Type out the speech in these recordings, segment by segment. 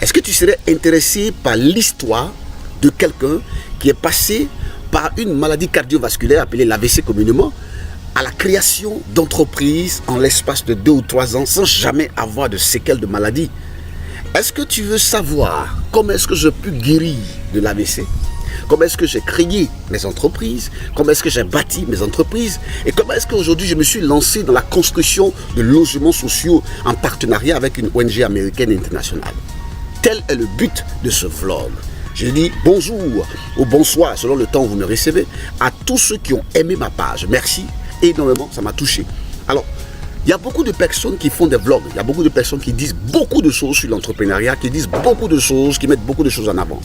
Est-ce que tu serais intéressé par l'histoire de quelqu'un qui est passé par une maladie cardiovasculaire appelée l'AVC communément, à la création d'entreprises en l'espace de 2 ou 3 ans sans jamais avoir de séquelles de maladie? Est-ce que tu veux savoir comment est-ce que je peux guérir de l'AVC? Comment est-ce que j'ai créé mes entreprises? Comment est-ce que j'ai bâti mes entreprises? Et comment est-ce qu'aujourd'hui je me suis lancé dans la construction de logements sociaux en partenariat avec une ONG américaine internationale? Tel est le but de ce vlog. Je dis bonjour ou bonsoir selon le temps où vous me recevez à tous ceux qui ont aimé ma page. Merci énormément, ça m'a touché. Alors, il y a beaucoup de personnes qui font des vlogs, il y a beaucoup de personnes qui disent beaucoup de choses sur l'entrepreneuriat, qui disent beaucoup de choses, qui mettent beaucoup de choses en avant.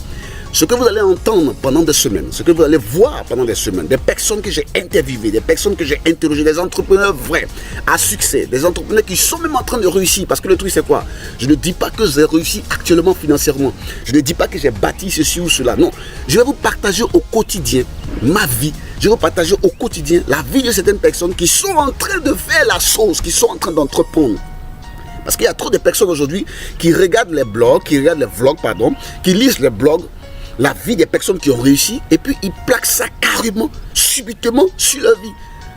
Ce que vous allez entendre pendant des semaines, ce que vous allez voir pendant des semaines, des personnes que j'ai interviewées, des personnes que j'ai interrogées, des entrepreneurs vrais, à succès, des entrepreneurs qui sont même en train de réussir. Parce que le truc c'est quoi? Je ne dis pas que j'ai réussi actuellement financièrement. Je ne dis pas que j'ai bâti ceci ou cela. Non, je vais vous partager au quotidien ma vie. Je vais vous partager au quotidien la vie de certaines personnes qui sont en train de faire la chose, qui sont en train d'entreprendre. Parce qu'il y a trop de personnes aujourd'hui qui regardent les blogs, qui regardent les vlogs, pardon, qui lisent les blogs, la vie des personnes qui ont réussi, et puis ils plaquent ça carrément, subitement sur leur vie,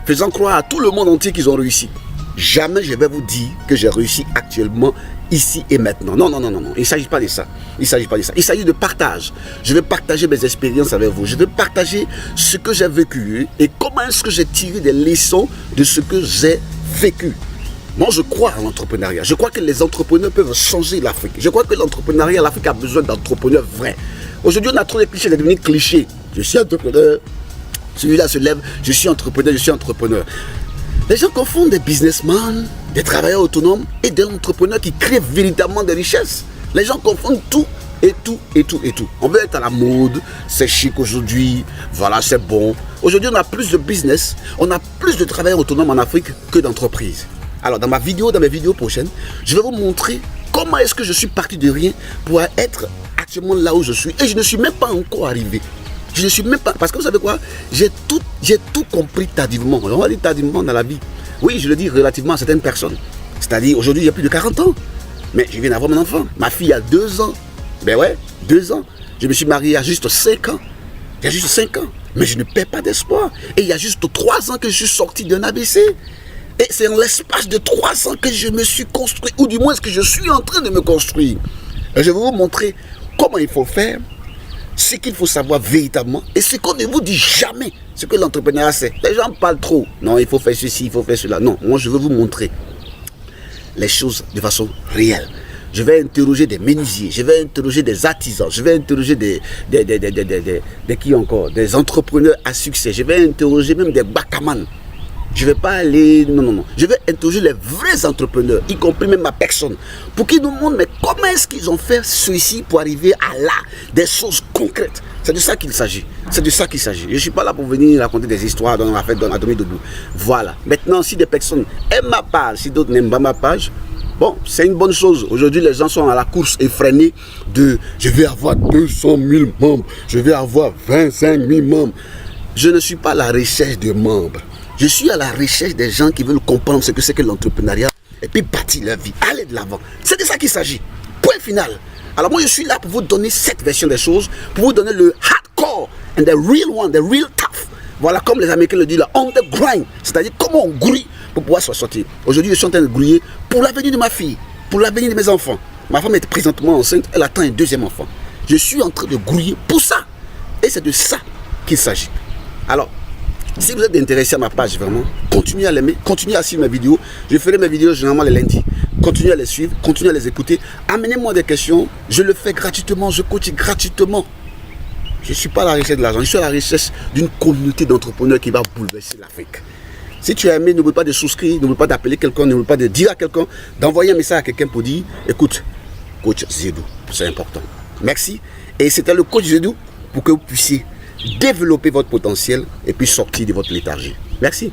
faisant croire à tout le monde entier qu'ils ont réussi. Jamais je vais vous dire que j'ai réussi actuellement, ici et maintenant. Non, non, non, non, non. Il ne s'agit pas de ça. Il ne s'agit pas de ça. Il s'agit de partage. Je vais partager mes expériences avec vous. Je vais partager ce que j'ai vécu et comment est-ce que j'ai tiré des leçons de ce que j'ai vécu. Moi, je crois en l'entrepreneuriat. Je crois que les entrepreneurs peuvent changer l'Afrique. Je crois que l'entrepreneuriat, l'Afrique a besoin d'entrepreneurs vrais. Aujourd'hui, on a trop de clichés, c'est devenu cliché. Je suis entrepreneur. Celui-là se lève. Je suis entrepreneur, je suis entrepreneur. Les gens confondent des businessmen, des travailleurs autonomes et des entrepreneurs qui créent véritablement des richesses. Les gens confondent tout et tout et tout et tout. On veut être à la mode, c'est chic aujourd'hui, voilà, c'est bon. Aujourd'hui, on a plus de business, on a plus de travailleurs autonomes en Afrique que d'entreprises. Alors, dans mes vidéos prochaines, je vais vous montrer comment est-ce que je suis parti de rien pour être actuellement là où je suis. Et je ne suis même pas encore arrivé. Je ne suis même pas... Parce que vous savez quoi? J'ai tout compris tardivement. On va dire tardivement dans la vie. Oui, je le dis relativement à certaines personnes. C'est-à-dire, aujourd'hui, j'ai plus de 40 ans. Mais je viens d'avoir mon enfant. Ma fille a 2 ans. Ben ouais, 2 ans. Je me suis marié il y a juste 5 ans. Il y a juste 5 ans. Mais je ne perds pas d'espoir. Et il y a juste 3 ans que je suis sorti d'un ABC. Et c'est en l'espace de 3 ans que je me suis construit. Ou du moins, que je suis en train de me construire. Et je vais vous montrer comment il faut faire. Ce qu'il faut savoir véritablement et ce qu'on ne vous dit jamais, ce que l'entrepreneuriat c'est. Les gens parlent trop. Non, il faut faire ceci, il faut faire cela. Non, moi je veux vous montrer les choses de façon réelle. Je vais interroger des menuisiers, je vais interroger des artisans, je vais interroger des entrepreneurs à succès, je vais interroger même des bacamans. Je ne vais pas aller... Non. Je vais interroger les vrais entrepreneurs, y compris même ma personne, pour qu'ils nous montrent mais comment est-ce qu'ils ont fait ceci pour arriver à là, des choses concrètes. C'est de ça qu'il s'agit. C'est de ça qu'il s'agit. Je ne suis pas là pour venir raconter des histoires dans la fête, dans la demi debout. Voilà. Maintenant, si des personnes aiment ma page, si d'autres n'aiment pas ma page, bon, c'est une bonne chose. Aujourd'hui, les gens sont à la course effrénée de « je vais avoir 200 000 membres, je vais avoir 25 000 membres ». Je ne suis pas à la recherche de membres. Je suis à la recherche des gens qui veulent comprendre ce que c'est que l'entrepreneuriat et puis bâtir leur vie, aller de l'avant. C'est de ça qu'il s'agit. Point final. Alors moi je suis là pour vous donner cette version des choses, pour vous donner le hardcore and the real one, the real tough. Voilà comme les Américains le disent, là, on the grind. C'est-à-dire comment on grouille pour pouvoir s'en sortir. Aujourd'hui je suis en train de grouiller pour l'avenir de ma fille, pour l'avenir de mes enfants. Ma femme est présentement enceinte, elle attend un 2e enfant. Je suis en train de grouiller pour ça. Et c'est de ça qu'il s'agit. Alors, si vous êtes intéressé à ma page, vraiment, continuez à l'aimer, continuez à suivre mes vidéos. Je ferai mes vidéos généralement les lundis. Continuez à les suivre, continuez à les écouter. Amenez-moi des questions. Je le fais gratuitement, je coach gratuitement. Je ne suis pas à la recherche de l'argent, je suis à la recherche d'une communauté d'entrepreneurs qui va bouleverser l'Afrique. Si tu as aimé, n'oublie pas de souscrire, n'oublie pas d'appeler quelqu'un, n'oublie pas de dire à quelqu'un, d'envoyer un message à quelqu'un pour dire, écoute, coach Zedou, c'est important. Merci. Et c'était le coach Zedou pour que vous puissiez développer votre potentiel et puis sortir de votre léthargie. Merci.